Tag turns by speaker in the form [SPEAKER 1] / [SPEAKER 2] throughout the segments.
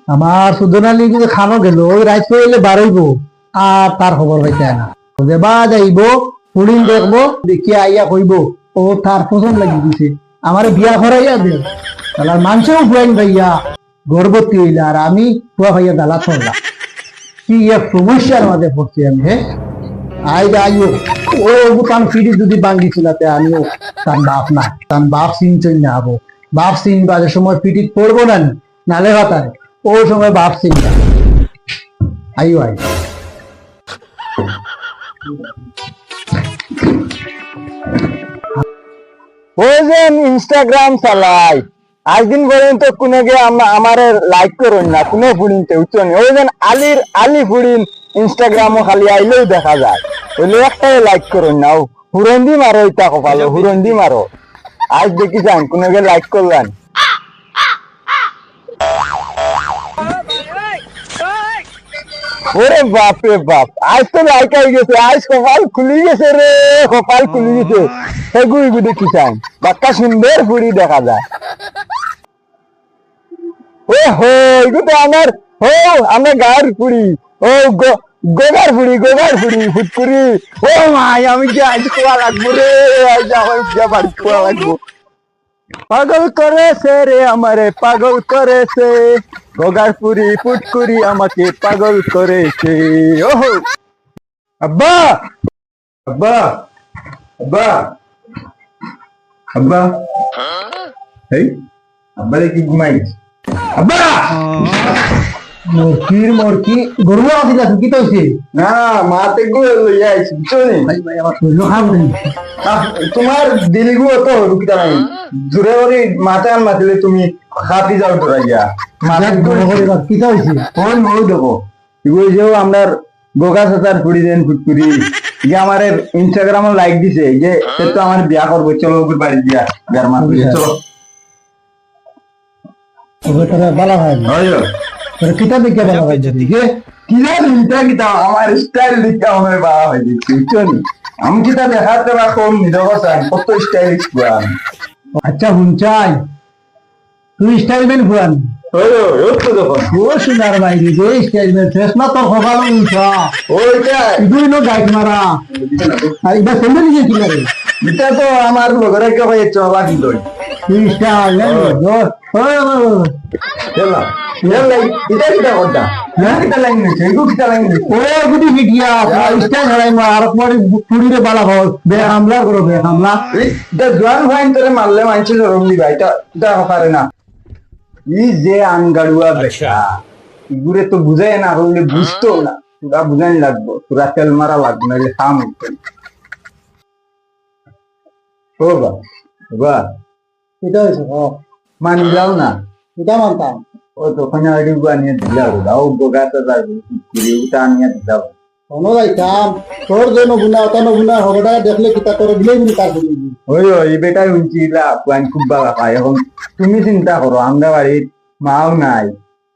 [SPEAKER 1] আমার সুদনালি কিন্তু খানো গেল ওই রাইত হইলে বাড়াইবো আর তার খবর পাইতে না দেবা যাইব ফুড়িন দেখবো দেখি আইয়া কইব ও তার পছন্দ লাগি দিছে আমার বিয়া করাইয়া দে তাহলে মানুষও ফুয়াইন ভাইয়া গর্ভবতী হইলে আর আমি ফুয়া ভাইয়া দালা করলাম কি এক সমস্যার মাঝে পড়ছি আমি আই আইও ও তান ফিরি যদি বাঙ্গিছিল আমিও তান বাপ চিনছই না হবো বাপ চিন বাজে সময় পিটি পড়বো না নালে ভাতারে ও সময় বাপ চিন আইও আই
[SPEAKER 2] ওই যে ইনস্টাগ্রাম চালাই আজদিন পর্যন্ত কোনো গে আমার লাইক করুন না কোনো ফুড়িনতে উচ্চনি ওই যে আলি ফুড়িন ইনস্টাগ্রামও খালি আইলেও দেখা যায় ওইলে একটাই লাইক করুন না হুরন্দি মারো ইটা কপালো হুরন্দি মারো আজ দেখি যান কোনো গে লাইক করলেন ওরে বাপ রে বাপ আজ তো লাইক আই গেছে আজ কপাল খুলি গেছে রে কপাল খুলি গেছে এগু দেখি চান বাক্কা সুন্দর ফুড়ি দেখা যায় ও হো এগু তো আমার গায়ের ফুড়ি ও গোগার ফুড়ি ফুটকুড়ি ও মাই আমি যে আজ খোয়া লাগবো রে আজ আমার যা বাড়ি খোয়া লাগবো পাগল করেছে রে আমারে পাগল করেছে গোগার ফুড়ি ফুটকুড়ি আমাকে পাগল করেছে ওহো আব্বা আব্বা আব্বা আব্বা এই আব্বা কি ঘুমাইছ আব্বা
[SPEAKER 1] মোরকি গরু আসিল কি তো হইছে
[SPEAKER 2] না মাতে গো লইয়া আইছি বুঝছনি
[SPEAKER 1] ভাই ভাই আমার শরীর খারাপ হয়ে
[SPEAKER 2] তোমার দিলিগু তো রুকিতা নাই জুরে করে মাতে আন মাতিলে তুমি খাতি যাও তোরাইয়া মাতে
[SPEAKER 1] কি তো হইছে
[SPEAKER 2] কোন মই দেখো এগুলো যে আমরার গোগা সাতার ফুড়ি দেন ফুটকুড়ি যে আমার ইনস্টাগ্রামে লাইক দিছে যে সে তো আমার বিয়া করবো চলো ওকে বাড়ি দিয়া বিয়ার মা চলো
[SPEAKER 1] ওকে তোরা বালা হয় না তোর কিতা দেখে বালা হয় যদি কে
[SPEAKER 2] কিতা আমার স্টাইল দেখে আমার বাবা হয়ে যাচ্ছে বুঝছনি আমি কিতা দেখাতে বা কম নিদব চাই কত স্টাইলিশ পুরা
[SPEAKER 1] আচ্ছা হুনচাই তুই স্টাইলম্যান ফুরান
[SPEAKER 2] তো দেখো
[SPEAKER 1] ও সুন্দর বাইরে যে স্টাইলম্যান শেষ না তোর সকাল উঠা
[SPEAKER 2] ওইটা
[SPEAKER 1] দুই নো গাইড মারা আর এটা সেন্ডে নিয়ে কি করে
[SPEAKER 2] এটা তো আমার লগরে কে ভাই চলা কি লই
[SPEAKER 1] তুই স্টাইলম্যান
[SPEAKER 2] চলা এটা কিটা করতা হ্যাঁ কিটা লাইন নিছে এগো কিটা লাইন নিছে
[SPEAKER 1] ও গুদি ভিডিয়া স্টাইল হারাই মা আর পরে পুরিরে বালা হল বে হামলা করো বে হামলা
[SPEAKER 2] এটা জোয়ান ভাইন তোরে মারলে মানছে রং দিবা এটা পারে না ই যে আনগাড়ুয়া বেটা ইগুরে তো বুঝায় না হলে বুঝতো না তোরা বুঝাই লাগবো তোরা তেল মারা লাগবে না কাম উঠবে ও বা
[SPEAKER 1] এটা হইছে
[SPEAKER 2] মানি যাও না
[SPEAKER 1] এটা মানতাম
[SPEAKER 2] ও তখন আইডি বানিয়ে দিলাও দাও বগাতে যাবে কুড়িটা নিয়ে দিলাও
[SPEAKER 1] কোনো যাইতাম তোর জন্য গুণা অতন গুণা হবটা দেখলে কিতা করে দিলেই গুলি কাজ দিবি
[SPEAKER 2] ওই এই বেটাই উঞ্চিলা প্ল্যান খুব ভালো পায় এখন তুমি চিন্তা করো আমরা বাড়ির মাও নাই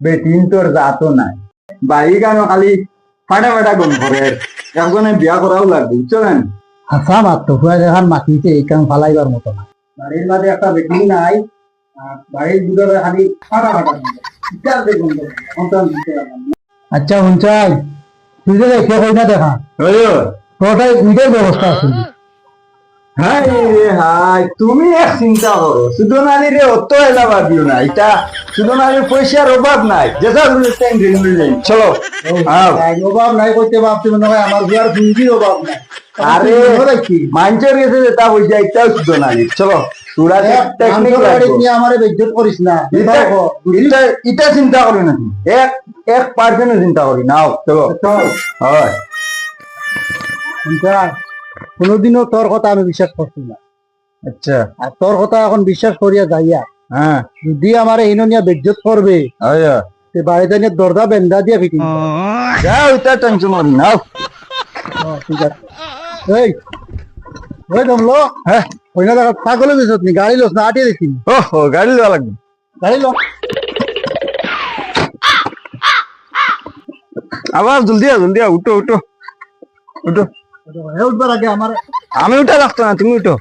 [SPEAKER 2] বেটিন তোর জাতও নাই বাড়ি কেন খালি ফাটা গম করে একজনে বিয়া করাও লাগবে বুঝছো না
[SPEAKER 1] হাসা মাত্র হুয়া দেখান মাটিতে এই কাম ফালাইবার মতো না বাড়ির মাঝে একটা বেটি নাই আর বাড়ির ভিতরে খালি ফাটা আচ্ছা হুনচাই তুই যে দেখে কই না দেখা তোরটাই নিজের ব্যবস্থা আছে
[SPEAKER 2] হাই রে হাই তুমি এক চিন্তা করো সুদনালি রে অত এলাবার দিও না এটা সুদনালির পয়সার অভাব নাই যেটা চলো
[SPEAKER 1] অভাব নাই করতে ভাবছি মনে হয় আমার বিয়ার পুঁজির অভাব নাই
[SPEAKER 2] আরে মাঞ্চের গেছে যেটা পয়সা এটাও সুদনালি চলো তোরা টেকনিক লাগবে
[SPEAKER 1] আমারে বেজ্জত করিস না
[SPEAKER 2] এটা চিন্তা করি না এক পার্সেন্ট চিন্তা করি নাও চলো হয়
[SPEAKER 1] কোনোদিনও তোর কথা আমি বিশ্বাস করছি না
[SPEAKER 2] আচ্ছা
[SPEAKER 1] আর তোর কথা এখন বিশ্বাস করিয়া যাইয়া
[SPEAKER 2] হ্যাঁ
[SPEAKER 1] যদি আমার হিননিয়া বেজ্জত করবে তে বাড়িতে নিয়ে দরজা বেন্দা দিয়া ফিটিং
[SPEAKER 2] যাও এটা টেনশন করি নাও
[SPEAKER 1] ঠিক আছে এই ওই দমলো হ্যাঁ ওই না দেখা পাগলে দিছ তুমি গাড়ি লোস না আটিয়ে দেখি
[SPEAKER 2] ও গাড়ি লওয়া লাগবে
[SPEAKER 1] গাড়ি লো
[SPEAKER 2] আবার জলদি উঠো
[SPEAKER 1] উঠবার আগে আমার
[SPEAKER 2] আমি উঠা রাখতো না তুমি উঠো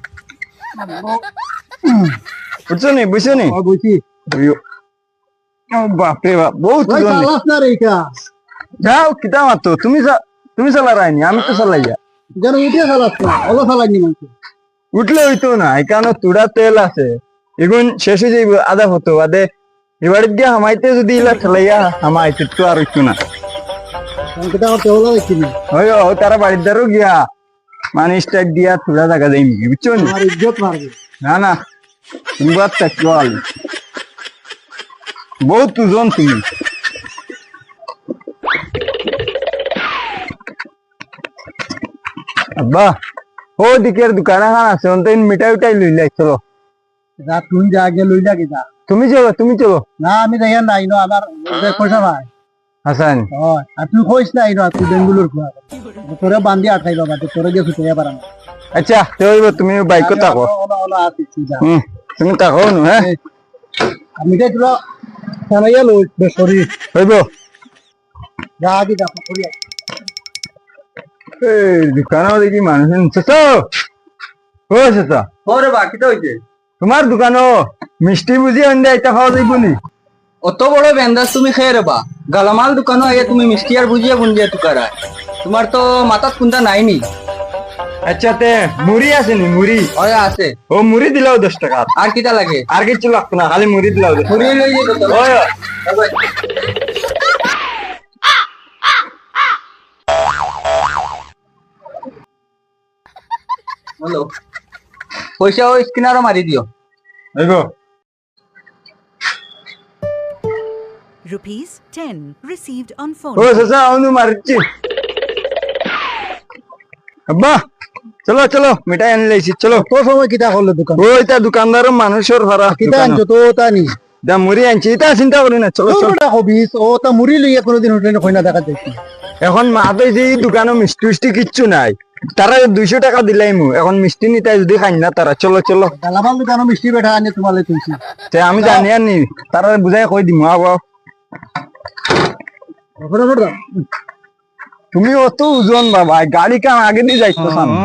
[SPEAKER 2] উঠছো নি বুঝছো নি
[SPEAKER 1] বুঝছি
[SPEAKER 2] ও বাপরে বাপ, বহুত
[SPEAKER 1] ওই
[SPEAKER 2] ওজন।
[SPEAKER 1] চালাস না রে এটা
[SPEAKER 2] যাও কিতা মাতো, তুমি চালা রাইনি, আমি তো চালাই যা।
[SPEAKER 1] যেন উঠে চালাস না, অলো চালাইনি মানুষ।
[SPEAKER 2] উঠলে হইতো না, এখানে তুড়া তেল আছে, এগুন শেষ হয়ে যাইব আধা হতো বাদে। এবারে গিয়া হামাইতে যদি ইলা ঠেলাইয়া হামাইতে তো আর হইতো না।
[SPEAKER 1] কেটা করতে হলো দেখিনি।
[SPEAKER 2] ওই ও তারা বাড়ির দ্বারও গিয়া মানে স্ট্রাইক দিয়া তুড়া জায়গা যাইনি, বুঝছো নি?
[SPEAKER 1] আমার ইজ্জত মারবে।
[SPEAKER 2] না না, তুমি বাচ্চা চল, বহুত ওজন তুমি। আব্বা ও দিকের দোকান এখন আছে, অন্তত মিঠাই উঠাই লইলাই, চলো।
[SPEAKER 1] যা তুই যা আগে লই যা গেছা।
[SPEAKER 2] তুমি চলো।
[SPEAKER 1] না আমি দেখেন নাই নো আমার পয়সা ভাই।
[SPEAKER 2] হাসান
[SPEAKER 1] আর তুই কইস নাই নো তুই বেঙ্গুলোর ফুয়া। তোরে বান্ধি আঠাই বাবা তোরে গিয়ে ছুটে পারাম।
[SPEAKER 2] আচ্ছা চলব, তুমি বাইকও থাকো। তুমি থাকো নু, হ্যাঁ
[SPEAKER 1] আমি তাই তোরা চালাইয়া লই শরীর
[SPEAKER 2] হইব।
[SPEAKER 1] যা আগে যা করি।
[SPEAKER 2] এই দোকানও দেখি মানুষ ও চাচা,
[SPEAKER 3] ওরে বা কিটা হইছে?
[SPEAKER 2] তোমার দোকানও মিষ্টি বুঝি আনতে আইতা খাওয়া যাইব নি?
[SPEAKER 3] অত বড় বেন্দাস তুমি খেয়ে রেবা, গালামাল দোকানো আইয়া তুমি মিষ্টি আর বুঝিয়া বুন্দিয়া টুকারা, তোমার তো মাথাত কুন্দা নাই নি?
[SPEAKER 2] আচ্ছা তে মুড়ি আছে নি? মুড়ি
[SPEAKER 3] ওরে আছে।
[SPEAKER 2] ও মুড়ি দিলাও 10 টাকা,
[SPEAKER 3] আর কিটা লাগে?
[SPEAKER 2] আর কিছু লাগতো না, খালি মুড়ি দিলাও 10 টাকা।
[SPEAKER 3] ঘুরিয়ে লই যেত তো।
[SPEAKER 2] ওই
[SPEAKER 3] বলো, পয়সা ওই স্ক্যানারও মারি দিও।
[SPEAKER 2] হইব।
[SPEAKER 4] Rupees 10 received on phone.
[SPEAKER 2] ও চাচা অনু মারছি। আব্বা চলো মিঠাই আনি লাইছি, চলো।
[SPEAKER 1] তোর সময় কিটা করলো দোকান?
[SPEAKER 2] ওইটা দোকানদার মানুষের ভাড়া।
[SPEAKER 1] কিটা আনছো তো তা নি?
[SPEAKER 2] দা মুড়ি আনছি, এটা চিন্তা করি না, চলো চলো।
[SPEAKER 1] তোরটা হবিস ও তা মুড়ি লইয়া কোনোদিন হোটেলে কইনা দেখা যাইছি।
[SPEAKER 2] এখন মাতে যে দোকানে মিষ্টি মিষ্টি কিচ্ছু নাই, তারা 200 টাকা দিলাই মু, এখন মিষ্টি নিতে যদি খাই না তারা। চলো
[SPEAKER 1] গালামাল দোকানো মিষ্টি বেটা আনি তোমালে কইছি।
[SPEAKER 2] তে আমি জানি আর নি, তারা বুঝাই কই দিমু। আও
[SPEAKER 1] ফটাফট দাও।
[SPEAKER 2] তুমি অত ওজন বাবা, গাড়ি কাম আগে দিয়ে যাইতো সামনে।